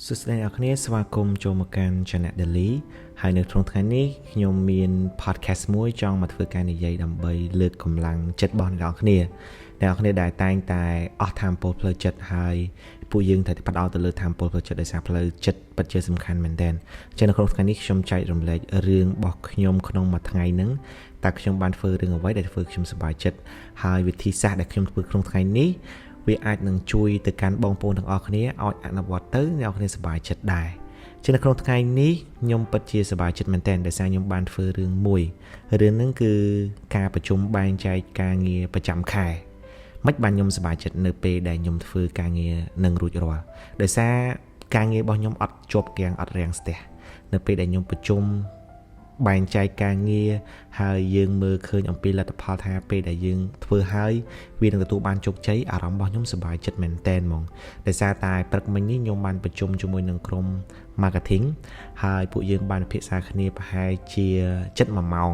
សួស្តីអ្នកនរគ្នាស្វាគមន៍ចូលមកកាន់ Channel Daily ហើយនៅក្នុងថ្ងៃនេះខ្ញុំមាន podcast មួយចង់មកធ្វើការនិយាយដើម្បីលើកកម្លាំងចិត្តរបស់អ្នកនរគ្នាដែលតែងតែអស់ថាមពលផ្លូវចិត្តហើយពួកយើងត្រូវតែផ្ដោតទៅលើថាមពលផ្លូវចិត្តដោយសារផ្លូវចិត្តពិតជាសំខាន់មែនទែនអញ្ចឹងនៅក្នុងថ្ងៃនេះខ្ញុំចែករំលែករឿងរបស់ខ្ញុំក្នុងមួយថ្ងៃហ្នឹងតើខ្ញុំបានធ្វើរឿងអ្វីដែលធ្វើខ្ញុំសប្បាយចិត្តហើយវិធីសាស្ត្រដែលខ្ញុំធ្វើក្នុងថ្ងៃនេះវាអាចនឹងជួយទៅកាន់បងប្អូនទាំងអស់គ្នាឲ្យអនុវត្តទៅអ្នកនរគ្នាសប្បាយចិត្តដែរជានៅក្នុងថ្ងៃនេះខ្ញុំពិតជាសប្បាយចិត្តមែនទែនដោយសារខ្ញុំបានធ្វើរឿងមួយរឿងហ្នឹងគឺការប្រជុំបែងចែកការងារប្រចាំខែមិនបានខ្ញុំសប្បាយចិត្តនៅពេលដែលខ្ញុំធ្វើការងារនឹងរួចរាល់ដោយសារការងាររបស់ខ្ញុំអត់ជាប់គាំងអត់រាំងស្ទះនៅពេលដែលខ្ញុំប្រជុំបែងចែកការងារហើយយើងមើលឃើញអំពីលទ្ធផលថាពេលដែលយើងធ្វើហើយវានឹងទទួលបានជោគជ័យអារម្មណ៍របស់ខ្ញុំសប្បាយចិត្តមែនទែនហ្មងដោយសារតែព្រឹកមិញនេះខ្ញុំបានប្រជុំជាមួយនឹងក្រុម marketing ហើយពួកយើងបានពិភាក្សាគ្នាប្រហែលជា7 ម៉ោង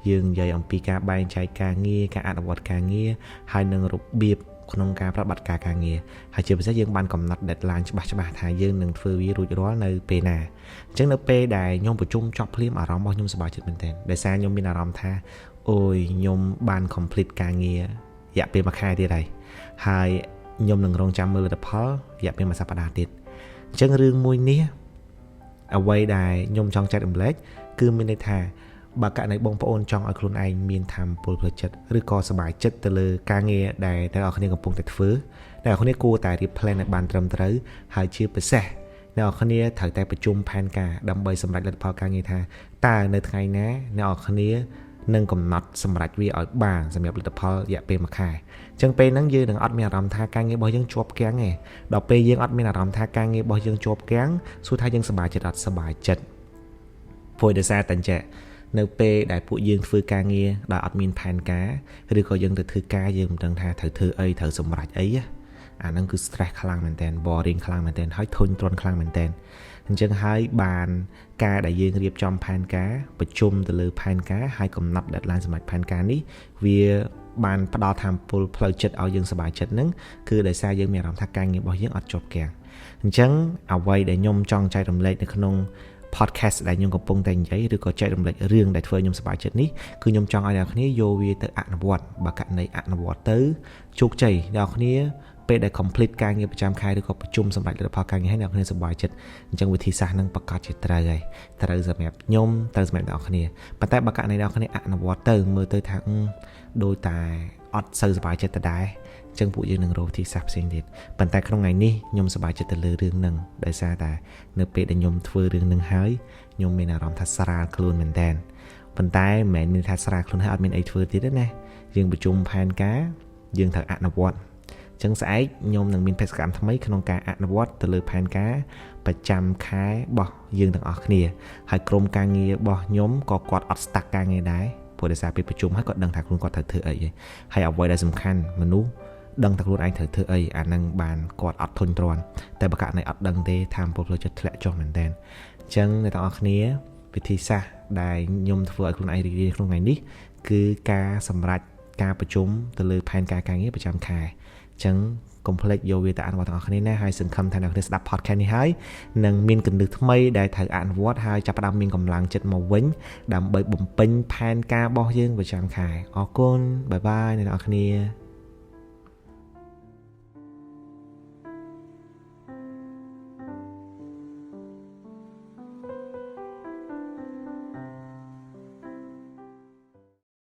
យើងនិយាយអំពីការបែងចែកការងារការអនុវត្តការងារហើយនឹងរបៀបក្នុងការប្រតិបត្តិការងារហើយជាពិសេសយើងបានកំណត់ deadline ច្បាស់ថាយើងនឹងធ្វើវារួចរាល់នៅពេលណាអញ្ចឹងនៅពេលដែលខ្ញុំប្រជុំចប់ភ្លាមអារម្មណ៍របស់ខ្ញុំសប្បាយចិត្តមែនទែនដោយសារខ្ញុំមានអារម្មណ៍ថាអូយខ្ញុំបាន complete ការងាររយៈពេល1ខែទៀតហើយខ្ញុំនឹងរងចាំមើលលទ្ធផលរយៈពេល1សប្តាហ៍ទៀតអញ្ចឹងរឿងមួយនេះអ្វីដែលខ្ញុំចង់ចែករំលែកគឺមានន័យថាបើករណីបងប្អូនចង់ឲ្យខ្លួនឯងមានថាមពលផ្លូវចិត្តឬក៏សប្បាយចិត្តទៅលើការងារដែលអ្នកនរគ្នាកំពុងតែធ្វើអ្នកនរគ្នាគួរតែរៀប plan ឲ្យបានត្រឹមត្រូវហើយជាពិសេសអ្នកនរគ្នាត្រូវតែប្រជុំផែនការដើម្បីសម្រេចលទ្ធផលការងារថាតើនៅថ្ងៃណាអ្នកនរគ្នានឹងកំណត់សម្រេចវាឲ្យបានសម្រាប់លទ្ធផលរយៈពេល1ខែអញ្ចឹងពេលហ្នឹងយើងនឹងអត់មានអារម្មណ៍ថាការងាររបស់យើងជាប់គាំងទេដល់ពេលយើងអត់មានអារម្មណ៍ថាការងាររបស់យើងជាប់គាំងសួរថាយើងសប្បាយចិត្តអត់សប្បាយចិត្តព្រោះដោយសារតែចេះនៅពេលដែលពួកយើងធ្វើការងារដោយអត់មានផែនការឬក៏យើងទៅធ្វើការយើងមិនដឹងថាត្រូវធ្វើអីត្រូវសម្រេចអីអាហ្នឹងគឺ stress ខ្លាំងមែនទែន boring ខ្លាំងមែនទែនហើយធុញទ្រាន់ខ្លាំងមែនទែនអញ្ចឹងហើយបានការដែលយើងរៀបចំផែនការប្រជុំទៅលើផែនការហើយកំណត់ deadline សម្រាប់ផែនការនេះវាបានផ្ដល់ថាមពលផ្លូវចិត្តឲ្យយើងសប្បាយចិត្តហ្នឹងគឺដោយសារយើងមានអារម្មណ៍ថាការងាររបស់យើងអត់ជាប់គាំងអញ្ចឹងអ្វីដែលខ្ញុំចង់ចែករំលែកនៅក្នុងpodcast ដែលខ្ញុំកំពុងតែនិយាយឬក៏ចែករំលែករឿងដែលធ្វើខ្ញុំសប្បាយចិត្តនេះគឺខ្ញុំចង់ឲ្យអ្នកគ្នាយកវាទៅអនុវត្តបើករណីអនុវត្តទៅជោគជ័យអ្នកគ្នាពេលដែល complete ការងារប្រចាំខែឬក៏ប្រជុំសម្រាប់លទ្ធផលការងារឲ្យអ្នកគ្នាសប្បាយចិត្តអញ្ចឹងវិធីសាស្ត្រហ្នឹងប្រកាសជាត្រូវសម្រាប់ខ្ញុំត្រូវសម្រាប់អ្នកគ្នាប៉ុន្តែបើករណីអ្នកគ្នាអនុវត្តទៅមើលទៅថាដូចតែអត់សូវសប្បាយចិត្តដែរអញ្ចឹងពួកយើងនឹងរកវិធីសាស្ត្រផ្សេងទៀតប៉ុន្តែក្នុងថ្ងៃនេះខ្ញុំសប្បាយចិត្តទៅលើរឿងហ្នឹងដោយសារតែនៅពេលដែលខ្ញុំធ្វើរឿងហ្នឹងហើយខ្ញុំមានអារម្មណ៍ថាស្រាលខ្លួនមែនតើប៉ុន្តែមិនមែនមានថាស្រាលខ្លួនហើយអត់មានអីធ្វើទៀតទេណាយើងប្រជុំផែនការយើងត្រូវអនុវត្តអញ្ចឹងស្អែកខ្ញុំនឹងមានបេសកកម្មថ្មីក្នុងការអនុវត្តទៅលើផែនការប្រចាំខែរបស់យើងទាំងអស់គ្នាហើយក្រុមការងាររបស់ខ្ញុំក៏គាត់អត់ stuck ការងារដែរព្រោះដោយសារពេលប្រជុំហើយគាត់ដឹងថាខ្លួនគាត់ត្រូវធ្វើអីហើយអ្វីដែលសំខាន់មនុស្សដឹងតែខ្លួនឯងត្រូវធ្វើអីអានឹងបានគាត់អត់ធុញទ្រាន់តែបើករណីអត់ដឹងទេថាមពលផ្លូវចិត្តធ្លាក់ចុះមែនតើអញ្ចឹងអ្នកទាំងអស់គ្នាវិធីសាស្ត្រដែលខ្ញុំធ្វើឲ្យខ្លួនឯងរីករាយក្នុងថ្ងៃនេះគឺការសម្រេចការប្រជុំទៅលើផែនការការងារប្រចាំខែអញ្ចឹងកុំភ្លេចយកវាទៅអនុវត្តទាំងអស់គ្នាណាហើយសង្ឃឹមថាអ្នកគ្នាស្ដាប់ podcast នេះហើយនឹងមានគន្លឹះថ្មីដែលត្រូវអនុវត្តហើយចាប់ផ្ដើមមានកម្លាំងចិត្តមកវិញដើម្បីបំពេញផែនការរបស់យើងប្រចាំខែអរគុណបាយបាយអ្នកនរគ្នា